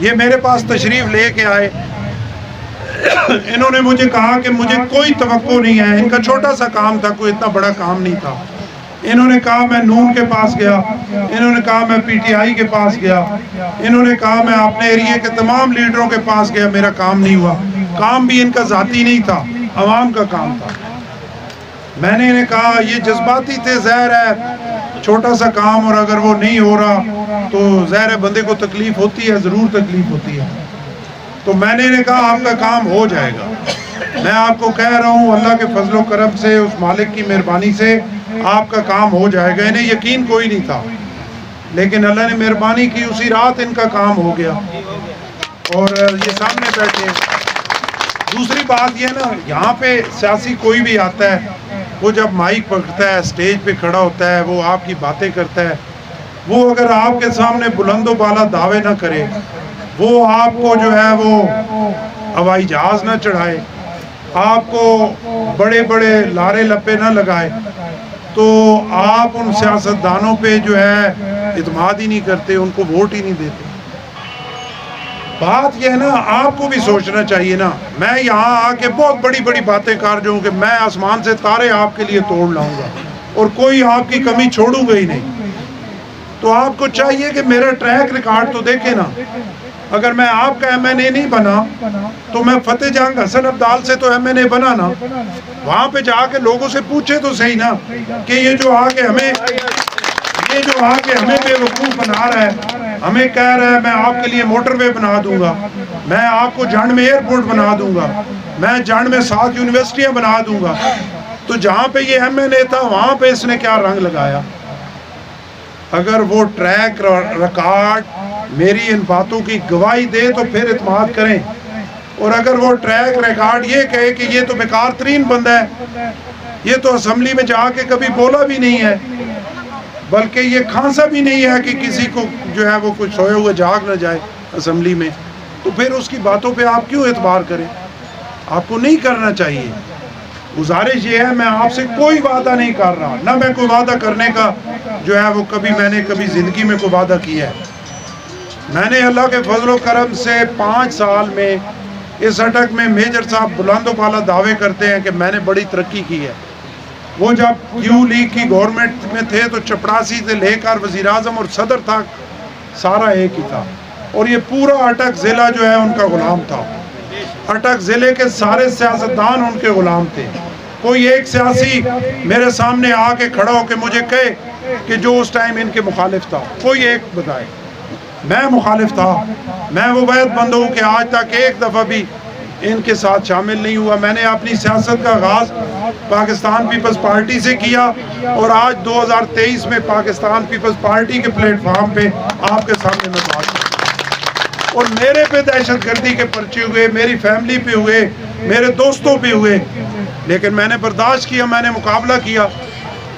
یہ میرے پاس تشریف لے کے آئے. انہوں نے مجھے کہا کہ مجھے کوئی توقع نہیں ہے. ان کا چھوٹا سا کام تھا, کوئی اتنا بڑا کام نہیں تھا. انہوں نے کہا میں نون کے پاس گیا, انہوں نے کہا میں پی ٹی آئی کے پاس گیا, انہوں نے کہا میں اپنے ایریے کے تمام لیڈروں کے پاس گیا, میرا کام نہیں ہوا. کام بھی ان کا ذاتی نہیں تھا, عوام کا کام تھا. میں نے انہیں کہا یہ جذباتی تھے, ظاہر ہے چھوٹا سا کام, اور اگر وہ نہیں ہو رہا تو ظاہر ہے بندے کو تکلیف ہوتی ہے, ضرور تکلیف ہوتی ہے. تو میں نے انہیں کہا آپ کا کام ہو جائے گا. میں آپ کو کہہ رہا ہوں اللہ کے فضل و کرم سے, اس مالک کی مہربانی سے آپ کا کام ہو جائے گا. انہیں یقین کوئی نہیں تھا, لیکن اللہ نے مہربانی کی, اسی رات ان کا کام ہو گیا اور یہ سامنے بیٹھے ہیں. دوسری بات یہ نا, یہاں پہ سیاسی کوئی بھی آتا ہے, وہ جب مائک پکڑتا ہے, اسٹیج پہ کھڑا ہوتا ہے, وہ آپ کی باتیں کرتا ہے, وہ اگر آپ کے سامنے بلند و بالا دعوے نہ کرے, وہ آپ کو جو ہے وہ ہوائی جہاز نہ چڑھائے, آپ کو بڑے بڑے لارے لپے نہ لگائے, تو آپ ان سیاستدانوں پہ جو ہے اعتماد ہی نہیں کرتے, ان کو ووٹ ہی نہیں دیتے. بات یہ ہے نا, آپ کو بھی سوچنا چاہیے نا. میں یہاں آ کے بہت بڑی بڑی باتیں کر جو ہوں کہ میں آسمان سے تارے آپ کے لیے توڑ لاؤں گا اور کوئی آپ کی کمی چھوڑوں گا ہی نہیں. تو آپ کو چاہیے کہ میرا ٹریک ریکارڈ تو دیکھیں نا. اگر میں آپ کا ایم این اے نہیں بنا تو میں فتح جنگ حسن عبدال سے تو ایم این اے بنا نا. وہاں پہ جا کے لوگوں سے پوچھے تو صحیح نا کہ یہ جو آ کے ہمیں بے وقوف بنا رہا ہے, ہمیں کہہ رہا ہے میں آپ کے لیے موٹر وے بنا دوں گا, میں آپ کو جھنڈ میں ایئرپورٹ بنا دوں گا, میں جھنڈ میں 7 یونیورسٹیاں بنا دوں گا. تو جہاں پہ یہ ایم این اے تھا وہاں پہ اس نے کیا رنگ لگایا؟ اگر وہ ٹریک ریکارڈ میری ان باتوں کی گواہی دے تو پھر اعتماد کریں, اور اگر وہ ٹریک ریکارڈ یہ کہے کہ یہ تو بیکار ترین بندہ ہے, یہ تو اسمبلی میں جا کے کبھی بولا بھی نہیں ہے, بلکہ یہ کھانسا بھی نہیں ہے کہ کسی کو جو ہے وہ کچھ سوئے ہوئے جاگ نہ جائے اسمبلی میں, تو پھر اس کی باتوں پہ آپ کیوں اعتبار کریں؟ آپ کو نہیں کرنا چاہیے. گزارش یہ ہے, میں آپ سے کوئی وعدہ نہیں کر رہا, نہ میں کوئی وعدہ کرنے کا جو ہے وہ میں نے کبھی زندگی میں کوئی وعدہ کیا ہے. میں نے اللہ کے فضل و کرم سے 5 سال میں اس اٹک میں میجر صاحب بلند و بالا دعوے کرتے ہیں کہ میں نے بڑی ترقی کی ہے. وہ جب یو لیگ کی گورنمنٹ میں تھے تو چپڑاسی سے لے کر وزیر اعظم اور صدر تک سارا ایک ہی تھا, اور یہ پورا اٹک ضلع جو ہے ان کا غلام تھا. اٹک ضلع کے سارے سیاستدان ان کے غلام تھے. کوئی ایک سیاسی میرے سامنے آ کے کھڑا ہو کے مجھے کہے کہ جو اس ٹائم ان کے مخالف تھا, کوئی ایک بتائے. میں مخالف تھا, میں وہ بیعت بند ہوں کہ آج تک ایک دفعہ بھی ان کے ساتھ شامل نہیں ہوا. میں نے اپنی سیاست کا آغاز پاکستان پیپلز پارٹی سے کیا, اور آج 2023 میں پاکستان پیپلز پارٹی کے پلیٹ فارم پہ آپ کے سامنے میں بات کرتا ہوں. اور میرے پہ دہشت گردی کے پرچے ہوئے, میری فیملی پہ ہوئے, میرے دوستوں پہ ہوئے, لیکن میں نے برداشت کیا, میں نے مقابلہ کیا.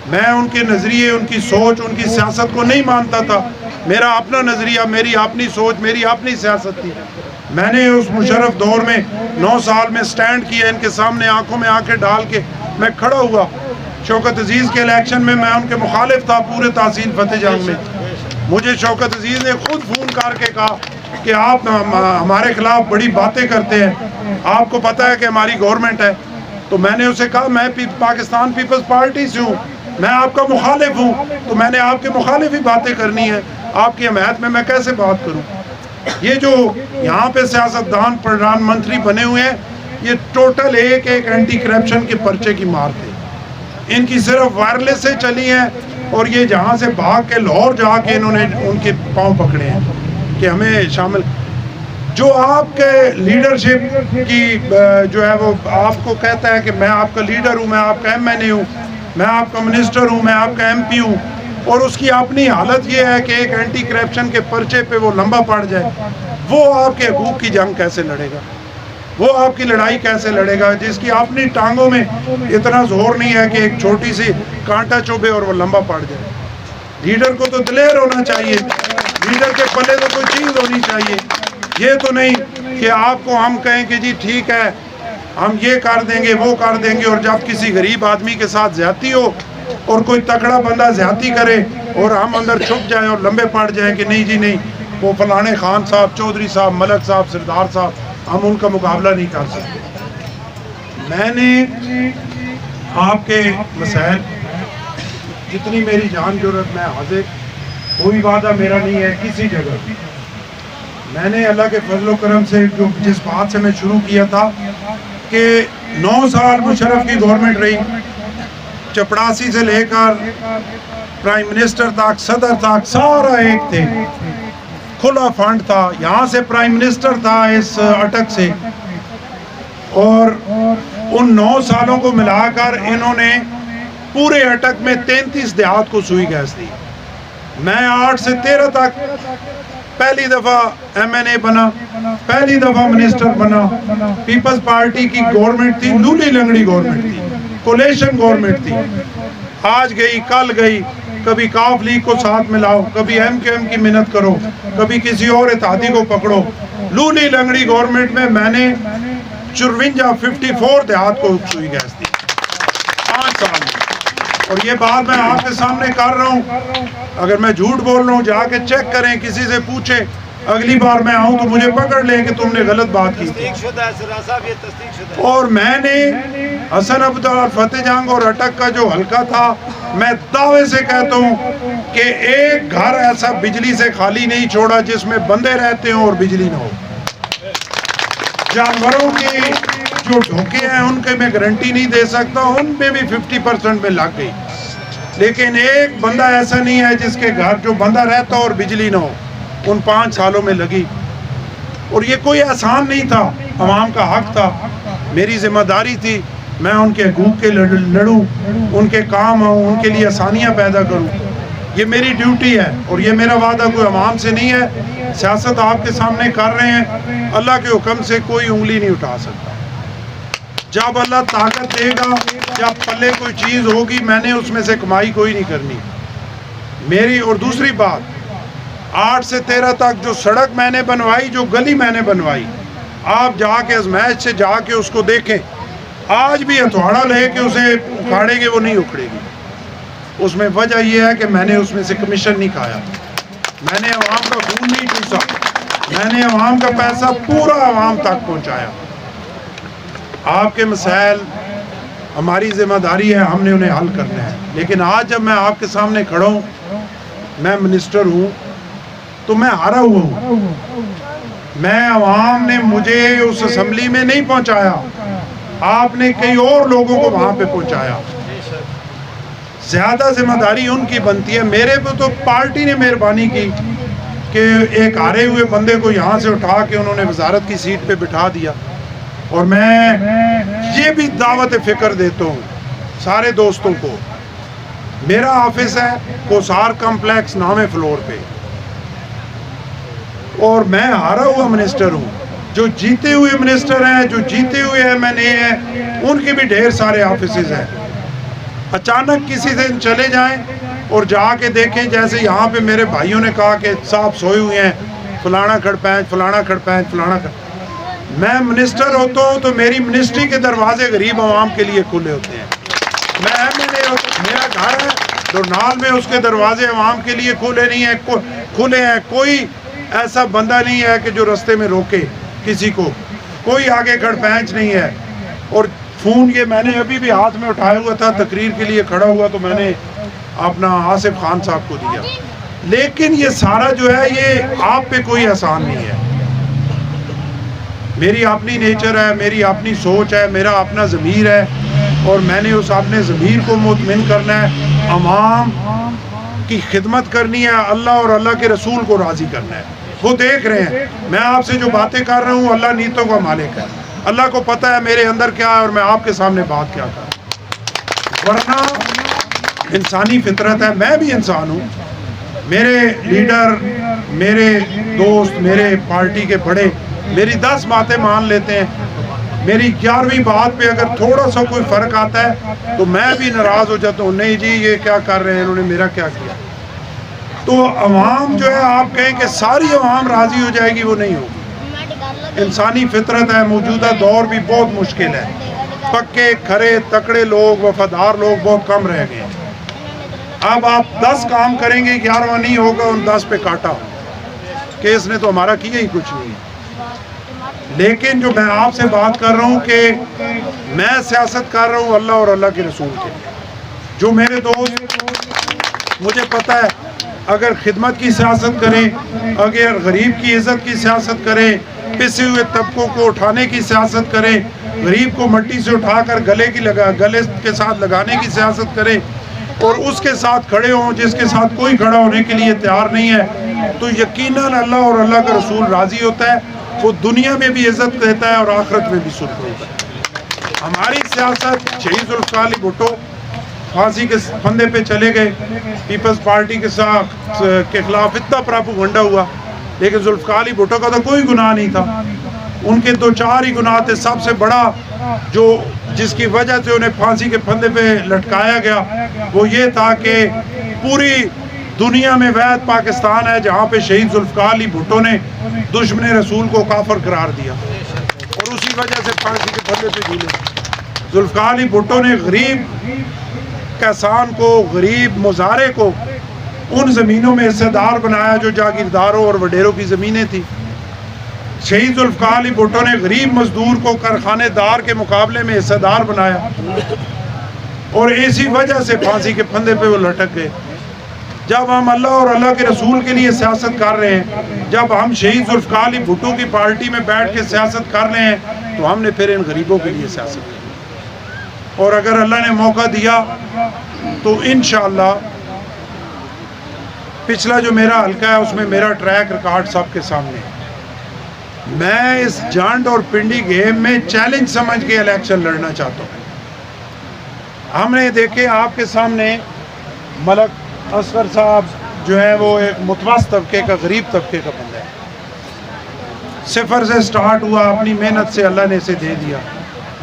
میں ان کے نظریے, ان کی سوچ, ان کی سیاست کو نہیں مانتا تھا. میرا اپنا نظریہ, میری اپنی سوچ, میری اپنی سیاست تھی. میں نے اس مشرف دور میں 9 سال میں سٹینڈ کیا, ان کے سامنے آنکھوں میں آنکھیں ڈال کے میں کھڑا ہوا. شوکت عزیز کے الیکشن میں ان کے مخالف تھا پورے تحصیل فتح جنگ میں. مجھے شوکت عزیز نے خود فون کر کے کہا کہ آپ ہمارے خلاف بڑی باتیں کرتے ہیں, آپ کو پتہ ہے کہ ہماری گورنمنٹ ہے. تو میں نے اسے کہا میں پاکستان پیپلز پارٹی سے ہوں, میں آپ کا مخالف ہوں, تو میں نے آپ کے مخالف ہی باتیں کرنی ہے, آپ کی حمایت میں کیسے بات کروں. یہ جو یہاں پہ سیاستدان پردھان منتری بنے ہوئے ہیں, یہ ٹوٹل ایک اینٹی کرپشن کے پرچے کی مار تھے. ان کی صرف وائرلیس سے چلی ہیں, اور یہ جہاں سے بھاگ کے لاہور جا کے انہوں نے ان کے پاؤں پکڑے ہیں کہ ہمیں شامل. جو آپ کے لیڈرشپ کی جو ہے وہ آپ کو کہتا ہے کہ میں آپ کا لیڈر ہوں, میں آپ کا ایم این اے ہوں, میں آپ کا منسٹر ہوں, میں آپ کا ایم پی ہوں, اور اس کی اپنی حالت یہ ہے کہ ایک اینٹی کرپشن کے پرچے پہ وہ لمبا پڑ جائے, وہ آپ کے حقوق کی جنگ کیسے لڑے گا؟ وہ آپ کی لڑائی کیسے لڑے گا جس کی اپنی ٹانگوں میں اتنا زور نہیں ہے کہ ایک چھوٹی سی کانٹا چوبے اور وہ لمبا پڑ جائے؟ لیڈر کو تو دلیر ہونا چاہیے, لیڈر کے پلے تو کوئی چیز ہونی چاہیے. یہ تو نہیں کہ آپ کو ہم کہیں کہ جی ٹھیک ہے ہم یہ کر دیں گے وہ کر دیں گے, اور جب کسی غریب آدمی کے ساتھ زیادتی ہو اور کوئی تکڑا بندہ زیادتی کرے اور ہم اندر چھپ جائیں اور لمبے پڑ جائیں کہ نہیں جی نہیں وہ فلانے خان صاحب، چودھری صاحب، ملک صاحب، سردار صاحب، ہم ان کا مقابلہ نہیں کر سکتے۔ میں نے آپ کے مسائل جتنی میری جان ضرورت میں حاضر، کوئی وعدہ میرا نہیں ہے کسی جگہ۔ میں نے اللہ کے فضل و کرم سے جو جس بات سے میں شروع کیا تھا کہ 9 سال مشرف کی گورنمنٹ رہی، چپڑاسی سے لے کر پرائم منسٹر تک، صدر تک، سارا ایک تھے، کھلا فنڈ تھا، یہاں سے پرائم منسٹر تھا اس اٹک سے، اور ان 9 سالوں کو ملا کر انہوں نے پورے اٹک میں 33 دیہات کو سوئی گیس دی۔ میں 8 سے 13 تک پہلی دفعہ ایم این اے بنا، پہلی دفعہ منسٹر بنا، پیپلز پارٹی کی گورنمنٹ تھی، لولی لنگڑی گورنمنٹ تھی، کولیشن گورنمنٹ تھی، آج گئی کل گئی، کبھی کاف لیگ کو ساتھ ملاؤ، کبھی ایم کیو ایم کی منت کرو، کبھی کسی اور اتحادی کو پکڑو۔ لولی لنگڑی گورنمنٹ میں نے 54 دیہات کو سوئی گیس دی 5 سال میں، اور یہ بات میں آپ کے سامنے کر رہا ہوں۔ اگر میں جھوٹ بول رہا ہوں جا کے چیک کریں، کسی سے پوچھیں، اگلی بار میں آؤں تو مجھے پکڑ لیں کہ تم نے غلط بات کی تھی۔ اور میں نے حسن عبداللہ فتح جنگ اور اٹک کا جو حلقہ تھا، میں دعوے سے کہتا ہوں کہ ایک گھر ایسا بجلی سے خالی نہیں چھوڑا جس میں بندے رہتے ہوں اور بجلی نہ ہو۔ جانوروں کے جو ڈھوکے ہیں ان کے میں گارنٹی نہیں دے سکتا، ان میں بھی 50% میں لگ گئی، لیکن ایک بندہ ایسا نہیں ہے جس کے گھر جو بندہ رہتا اور بجلی نہ ہو۔ ان 5 سالوں میں لگی، اور یہ کوئی احسان نہیں تھا، عوام کا حق تھا، میری ذمہ داری تھی میں ان کے حقوق کے لڑوں، ان کے کام آؤں، ان کے لیے آسانیاں پیدا کروں۔ یہ میری ڈیوٹی ہے، اور یہ میرا وعدہ کوئی عوام سے نہیں ہے، سیاست آپ کے سامنے کر رہے ہیں، اللہ کے حکم سے کوئی انگلی نہیں اٹھا سکتا۔ جب اللہ طاقت دے گا، جب پلے کوئی چیز ہوگی، میں نے اس میں سے کمائی کوئی نہیں کرنی میری۔ اور دوسری بات، 8 سے 13 تک جو سڑک میں نے بنوائی، جو گلی میں نے بنوائی، آپ جا کے ازمیش سے جا کے اس کو دیکھیں، آج بھی ہتھوڑا لے کے اسے اکھاڑے گے وہ نہیں اکھڑے گی۔ اس میں وجہ یہ ہے کہ میں نے اس میں سے کمیشن نہیں کھایا، میں نے عوام کا خون نہیں چوسا، میں نے عوام کا پیسہ پورا عوام تک پہنچایا۔ آپ کے مسائل ہماری ذمہ داری ہے، ہم نے انہیں حل کرنا ہے، لیکن آج جب میں آپ کے سامنے کھڑا ہوں، میں منسٹر ہوں تو میں ہارا ہوا ہوں۔ میں عوام نے مجھے اس اسمبلی میں نہیں پہنچایا، آپ نے کئی اور لوگوں کو وہاں پہ پہنچایا۔ زیادہ ذمہ داری ان کی بنتی ہے، میرے پہ تو پارٹی نے مہربانی کی کہ ایک ہارے ہوئے بندے کو یہاں سے اٹھا کے انہوں نے وزارت کی سیٹ پہ بٹھا دیا۔ اور میں یہ بھی دعوت فکر دیتا ہوں سارے دوستوں کو، میرا آفس ہے کوسار کمپلیکس نامے فلور پہ، اور میں ہارا ہوا منسٹر ہوں۔ جو جیتے ہوئے منسٹر ہیں، جو جیتے ہوئے ایم این اے ہیں، ان کے بھی ڈھیر سارے آفیسز ہیں۔ اچانک کسی دن چلے جائیں اور جا کے دیکھیں، جیسے یہاں پہ میرے بھائیوں نے کہا کہ صاحب سوئے ہوئے ہیں، فلانا کھڑ پینچ، فلانا کھڑ پینچ، فلانا کھڑ۔ میں منسٹر ہوتا ہوں تو میری منسٹری کے دروازے غریب عوام کے لیے کھلے ہوتے ہیں۔ میں ایم این اے ہوتا ہوں، میرا گھر ہے ڈورنال میں، اس کے دروازے عوام کے لیے کھلے نہیں ہیں، کھلے ہیں۔ کوئی ایسا بندہ نہیں ہے کہ جو رستے میں روکے کسی کو، کوئی آگے کھڑ پینچ نہیں ہے۔ اور فون یہ میں نے ابھی بھی ہاتھ میں اٹھایا ہوا تھا، تقریر کے لیے کھڑا ہوا تو میں نے اپنا آصف خان صاحب کو دیا۔ لیکن یہ سارا جو ہے یہ آپ پہ کوئی احسان نہیں ہے، میری اپنی نیچر ہے، میری اپنی سوچ ہے، میرا اپنا ضمیر ہے، اور میں نے اس اپنے ضمیر کو مطمئن کرنا ہے، عوام کی خدمت کرنی ہے، اللہ اور اللہ کے رسول کو راضی کرنا ہے۔ وہ دیکھ رہے ہیں میں آپ سے جو باتیں کر رہا ہوں، اللہ نیتوں کا مالک ہے، اللہ کو پتہ ہے میرے اندر کیا ہے اور میں آپ کے سامنے بات کیا کروں۔ ورنہ انسانی فطرت ہے، میں بھی انسان ہوں، میرے لیڈر، میرے دوست، میرے پارٹی کے بڑے میری 10 باتیں مان لیتے ہیں، میری 11ویں بات پہ اگر تھوڑا سا کوئی فرق آتا ہے تو میں بھی ناراض ہو جاتا ہوں، نہیں جی یہ کیا کر رہے ہیں، انہوں نے میرا کیا کیا۔ تو عوام جو ہے، آپ کہیں کہ ساری عوام راضی ہو جائے گی، وہ نہیں ہوگی، انسانی فطرت ہے۔ موجودہ دور بھی بہت مشکل ہے، پکے کھرے تکڑے لوگ، وفادار لوگ بہت کم رہ گئے ہیں۔ اب آپ 10 کام کریں گے، 11واں نہیں ہوگا، ان 10 پہ کاٹا۔ کہ اس نے تو ہمارا کیا ہی کچھ نہیں ہے. لیکن جو میں آپ سے بات کر رہا ہوں کہ میں سیاست کر رہا ہوں اللہ اور اللہ کے رسول کے لیے. جو میرے دوست مجھے پتہ ہے اگر خدمت کی سیاست کریں, اگر غریب کی عزت کی سیاست کریں, پسے ہوئے طبقوں کو اٹھانے کی سیاست کریں, غریب کو مٹی سے اٹھا کر گلے کے ساتھ لگانے کی سیاست کریں اور اس کے ساتھ کھڑے ہوں جس کے ساتھ کوئی کھڑا ہونے کے لیے تیار نہیں ہے, تو یقیناً اللہ اور اللہ کا رسول راضی ہوتا ہے. وہ دنیا میں بھی عزت دیتا ہے اور آخرت میں بھی سرخ ہوتا ہے. ہماری سیاست شہید ذوالفقار علی بھٹو پھانسی کے پھندے پہ چلے گئے, پیپلز پارٹی کے خلاف اتنا پراپیگنڈا ہوا, لیکن ذوالفقار علی بھٹو کا تو کوئی گناہ نہیں تھا. ان کے 2-4 ہی گناہ تھے. سب سے بڑا جو جس کی وجہ سے انہیں پھانسی کے پھندے پہ لٹکایا گیا وہ یہ تھا کہ پوری دنیا میں واحد پاکستان ہے جہاں پہ شہید ذوالفقار علی بھٹو نے دشمن رسول کو کافر قرار دیا اور اسی وجہ سے پھانسی کے پھندے پہ جھولے. ذوالفقار علی بھٹو نے غریب کسان کو, غریب مزارے کو ان زمینوں میں حصہ دار بنایا جو جاگیرداروں اور وڈیروں کی زمینیں تھیں. شہید ذوالفقار علی بھٹو نے غریب مزدور کو کارخانے دار کے مقابلے میں حصہ دار بنایا اور اسی وجہ سے پھانسی کے پھندے پہ وہ لٹک گئے. جب ہم اللہ اور اللہ کے رسول کے لیے سیاست کر رہے ہیں, جب ہم شہید ذوالفقار علی بھٹو کی پارٹی میں بیٹھ کے سیاست کر رہے ہیں, تو ہم نے پھر ان غریبوں کے لیے سیاست کی. اور اگر اللہ نے موقع دیا تو انشاءاللہ پچھلا جو میرا حلقہ ہے اس میں میرا ٹریک ریکارڈ سب کے سامنے ہے. میں اس جانڈ اور پنڈی گیم میں چیلنج سمجھ کے الیکشن لڑنا چاہتا ہوں. ہم نے دیکھے آپ کے سامنے ملک اصغر صاحب جو ہے وہ ایک متوسط طبقے کا, غریب طبقے کا بندہ ہے. صفر سے سٹارٹ ہوا, اپنی محنت سے اللہ نے اسے دے دیا.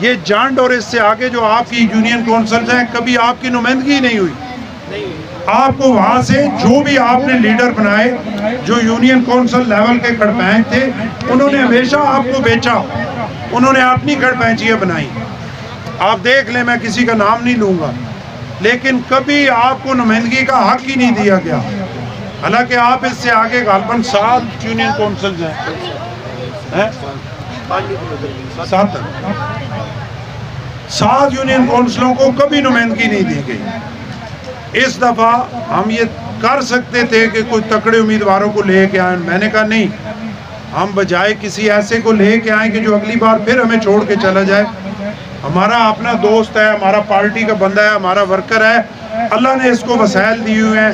یہ جانڈ اور اس سے آگے جو آپ کی یونین کونسلز ہیں کبھی آپ کی نمائندگی نہیں ہوئی. آپ کو وہاں سے جو بھی آپ نے لیڈر بنائے جو یونین کونسل لیول کے کھڑپینچ تھے انہوں نے ہمیشہ آپ کو بیچا, انہوں نے اپنی کھڑپینچیاں بنائی. آپ دیکھ لیں, میں کسی کا نام نہیں لوں گا, لیکن کبھی آپ کو نمائندگی کا حق ہی نہیں دیا گیا. حالانکہ آپ اس سے آگے غالباً 7 یونین کونسلز ہیں, 7 یونین کونسلوں کو کبھی نمائندگی نہیں دی گئی. اس دفعہ ہم یہ کر سکتے تھے کہ کوئی تکڑے امیدواروں کو لے کے آئیں. میں نے کہا نہیں, ہم بجائے کسی ایسے کو لے کے آئیں کہ جو اگلی بار پھر ہمیں چھوڑ کے چلا جائے. ہمارا اپنا دوست ہے, ہمارا پارٹی کا بندہ ہے, ہمارا ورکر ہے. اللہ نے اس کو وسائل دی ہوئے ہیں,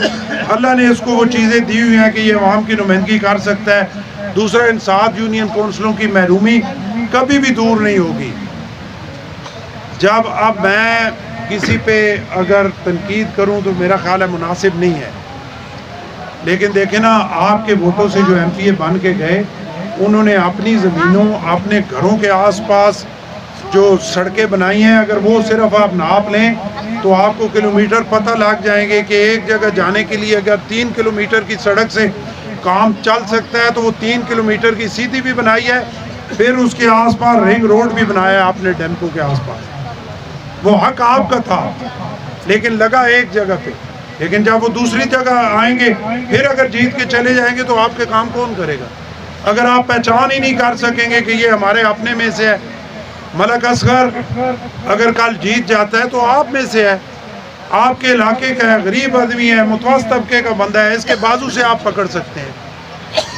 اللہ نے اس کو وہ چیزیں دی ہوئی ہیں کہ یہ عوام کی نمائندگی کر سکتا ہے. دوسرا, ان 7 یونین کونسلوں کی محرومی کبھی بھی دور نہیں ہوگی. جب اب میں کسی پہ اگر تنقید کروں تو میرا خیال ہے مناسب نہیں ہے, لیکن دیکھیں نا, آپ کے ووٹوں سے جو ایم پی اے بن کے گئے انہوں نے اپنی زمینوں, اپنے گھروں کے آس پاس جو سڑکیں بنائی ہیں, اگر وہ صرف آپ ناپ لیں تو آپ کو کلومیٹر پتہ لگ جائیں گے کہ ایک جگہ جانے کے لیے اگر 3 کلومیٹر کی سڑک سے کام چل سکتا ہے تو وہ 3 کلومیٹر کی سیدھی بھی بنائی ہے, پھر اس کے آس پاس رنگ روڈ بھی بنایا ہے آپ نے ڈیمپو کے آس پاس. وہ حق آپ کا تھا لیکن لگا ایک جگہ پہ. لیکن جب وہ دوسری جگہ آئیں گے پھر اگر جیت کے چلے جائیں گے تو آپ کے کام کون کرے گا؟ اگر آپ پہچان ہی نہیں کر سکیں گے کہ یہ ہمارے اپنے میں سے ہے. ملک اصغر اگر کل جیت جاتا ہے تو آپ میں سے ہے, آپ کے علاقے کا ہے, غریب آدمی ہے, متوسط طبقے کا بندہ ہے, اس کے بازو سے آپ پکڑ سکتے ہیں.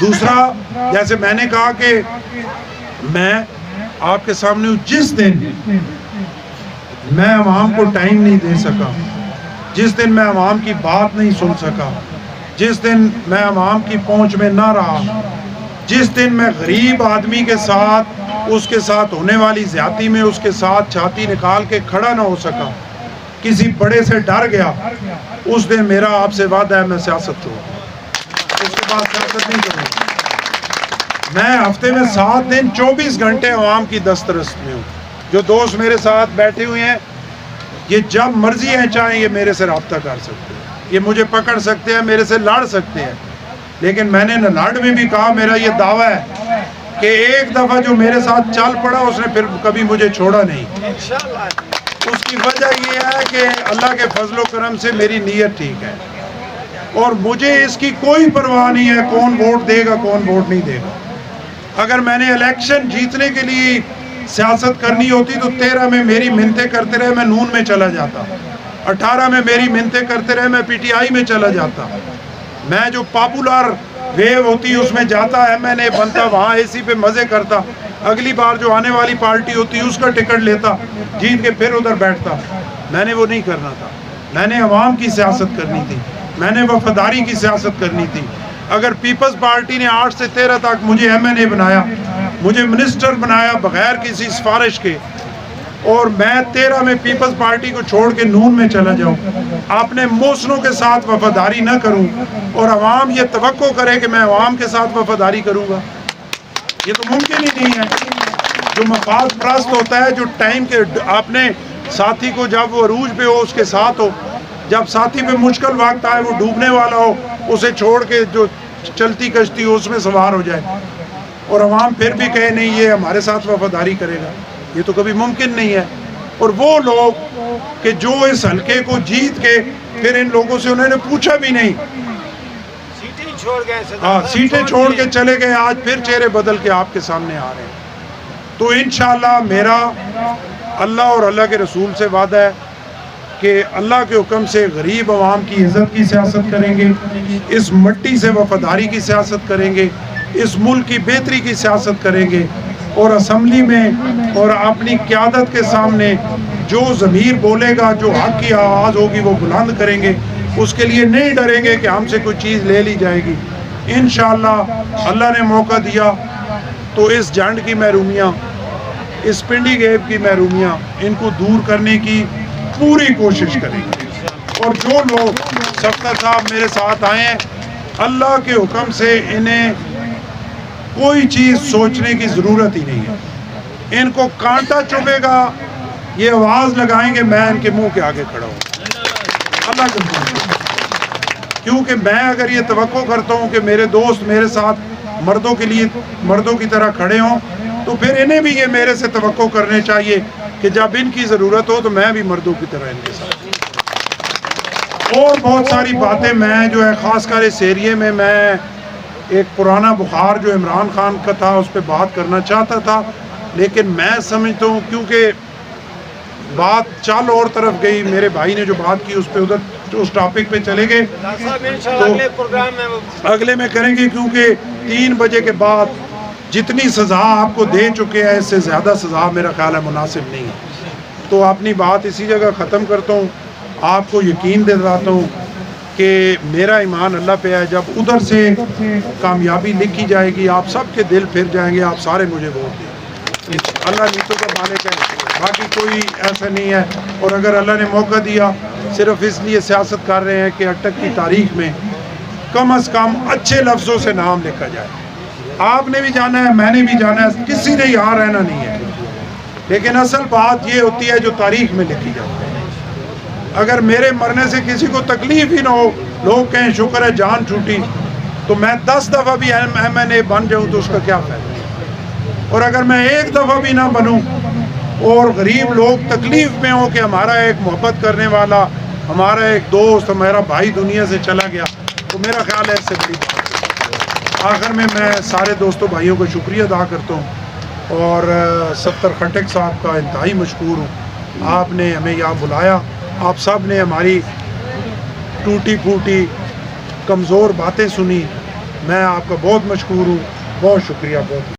دوسرا, جیسے میں نے کہا کہ میں آپ کے سامنے ہوں, جس دن میں عوام کو ٹائم نہیں دے سکا, جس دن میں عوام کی بات نہیں سن سکا, جس دن میں عوام کی پہنچ میں نہ رہا, جس دن میں غریب آدمی کے ساتھ, اس کے ساتھ ہونے والی زیادتی میں اس کے ساتھ چھاتی نکال کے کھڑا نہ ہو سکا, کسی بڑے سے ڈر گیا, اس دن میرا آپ سے وعدہ ہے میں سیاست چھوڑوں, اس کے بعد سیاست نہیں کروں. میں ہفتے میں 7 دن 24 گھنٹے عوام کی دسترس میں ہوں. جو دوست میرے ساتھ بیٹھے ہوئے ہیں یہ جب مرضی ہیں چاہیں یہ میرے سے رابطہ کر سکتے ہیں, یہ مجھے پکڑ سکتے ہیں, میرے سے لڑ سکتے ہیں. لیکن میں نے نلاڈ میں بھی کہا, میرا یہ دعویٰ ہے کہ ایک دفعہ جو میرے ساتھ چل پڑا اس نے پھر کبھی مجھے چھوڑا نہیں. اس کی وجہ یہ ہے کہ اللہ کے فضل و کرم سے میری نیت ٹھیک ہے. اور مجھے اس کی کوئی پرواہ نہیں ہے کون ووٹ دے گا کون ووٹ نہیں دے گا. اگر میں نے الیکشن جیتنے کے لیے سیاست کرنی ہوتی تو 13 میں میری منتیں کرتے رہے میں نون میں چلا جاتا, 18 میں میری منتیں کرتے رہے میں پی ٹی آئی میں چلا جاتا, میں جو پاپولر ویو ہوتی اس میں جاتا, MNA بنتا, وہاں اے سی پہ مزے کرتا, اگلی بار جو آنے والی پارٹی ہوتی اس کا ٹکٹ لیتا, جیت کے پھر ادھر بیٹھتا. میں نے وہ نہیں کرنا تھا, میں نے عوام کی سیاست کرنی تھی, میں نے وفاداری کی سیاست کرنی تھی. اگر پیپلز پارٹی نے 8 سے 13 تک مجھے MNA بنایا, مجھے منسٹر بنایا بغیر کسی سفارش کے, اور میں 13 میں پیپلز پارٹی کو چھوڑ کے نون میں چلا جاؤں, اپنے محسنوں کے ساتھ وفاداری نہ کروں اور عوام یہ توقع کرے کہ میں عوام کے ساتھ وفاداری کروں گا, یہ تو ممکن ہی نہیں ہے. جو مفاد پرست ہوتا ہے, جو ٹائم کے اپنے ساتھی کو جب وہ عروج پہ ہو اس کے ساتھ ہو, جب ساتھی پہ مشکل وقت آئے وہ ڈوبنے والا ہو اسے چھوڑ کے جو چلتی کشتی ہو اس میں سوار ہو جائے, اور عوام پھر بھی کہے نہیں یہ ہمارے ساتھ وفاداری کرے گا, یہ تو کبھی ممکن نہیں ہے. اور وہ لوگ کہ جو اس حلقے کو جیت کے پھر ان لوگوں سے انہوں نے پوچھا بھی نہیں, سیٹیں چھوڑ کے چلے گئے, آج پھر چہرے بدل کے آپ کے سامنے آ رہے ہیں. تو انشاءاللہ میرا اللہ اور اللہ کے رسول سے وعدہ ہے کہ اللہ کے حکم سے غریب عوام کی عزت کی سیاست کریں گے, اس مٹی سے وفاداری کی سیاست کریں گے, اس ملک کی بہتری کی سیاست کریں گے, اور اسمبلی میں اور اپنی قیادت کے سامنے جو ضمیر بولے گا, جو حق کی آواز ہوگی وہ بلند کریں گے. اس کے لیے نہیں ڈریں گے کہ ہم سے کوئی چیز لے لی جائے گی. انشاءاللہ اللہ نے موقع دیا تو اس جنڈ کی محرومیاں, اس پنڈی گیپ کی محرومیاں ان کو دور کرنے کی پوری کوشش کریں گے. اور جو لوگ سفتر صاحب میرے ساتھ آئے ہیں, اللہ کے حکم سے انہیں کوئی چیز سوچنے کی ضرورت ہی نہیں ہے. ان کو کانٹا چبھے گا یہ آواز لگائیں گے میں ان کے منہ کے آگے کھڑا ہوں, اللہ کے حکم سے. کیونکہ میں اگر یہ توقع کرتا ہوں کہ میرے دوست میرے ساتھ مردوں کے لیے مردوں کی طرح کھڑے ہوں, تو پھر انہیں بھی یہ میرے سے توقع کرنے چاہیے کہ جب ان کی ضرورت ہو تو میں بھی مردوں کی طرح ان کے ساتھ. اور بہت ساری باتیں میں جو ہے خاص کر اس ایریے میں ایک پرانا بخار جو عمران خان کا تھا اس پہ بات کرنا چاہتا تھا, لیکن میں سمجھتا ہوں کیونکہ بات چال اور طرف گئی, میرے بھائی نے جو بات کی اس پہ ادھر اس ٹاپک پہ چلے گئے, تو اگلے میں کریں گے. کیونکہ 3 بجے کے بعد جتنی سزا آپ کو دے چکے ہیں اس سے زیادہ سزا میرا خیال ہے مناسب نہیں ہے. تو اپنی بات اسی جگہ ختم کرتا ہوں. آپ کو یقین دلاتا ہوں کہ میرا ایمان اللہ پہ ہے, جب ادھر سے کامیابی لکھی جائے گی آپ سب کے دل پھر جائیں گے, آپ سارے مجھے ووٹ دیں. اللہ نیتوں کا مالک ہے, باقی کوئی ایسا نہیں ہے. اور اگر اللہ نے موقع دیا صرف اس لیے سیاست کر رہے ہیں کہ اٹک کی تاریخ میں کم از کم اچھے لفظوں سے نام لکھا جائے. آپ نے بھی جانا ہے, میں نے بھی جانا ہے, کسی نے یہاں رہنا نہیں ہے, لیکن اصل بات یہ ہوتی ہے جو تاریخ میں لکھی جاتی ہے. اگر میرے مرنے سے کسی کو تکلیف ہی نہ ہو, لوگ کہیں شکر ہے جان چھوٹی, تو میں 10 دفعہ بھی MNA بن جاؤں تو اس کا کیا فائدہ. اور اگر میں 1 دفعہ بھی نہ بنوں اور غریب لوگ تکلیف میں ہوں کہ ہمارا ایک محبت کرنے والا, ہمارا ایک دوست, ہمارا بھائی دنیا سے چلا گیا, تو میرا خیال ہے اس سے بڑی بات. آخر میں سارے دوستوں بھائیوں کا شکریہ ادا کرتا ہوں, اور سفتر خٹک صاحب کا انتہائی مشکور ہوں. آپ نے ہمیں یہاں بلایا, آپ سب نے ہماری ٹوٹی پھوٹی کمزور باتیں سنی, میں آپ کا بہت مشکور ہوں. بہت شکریہ. بہت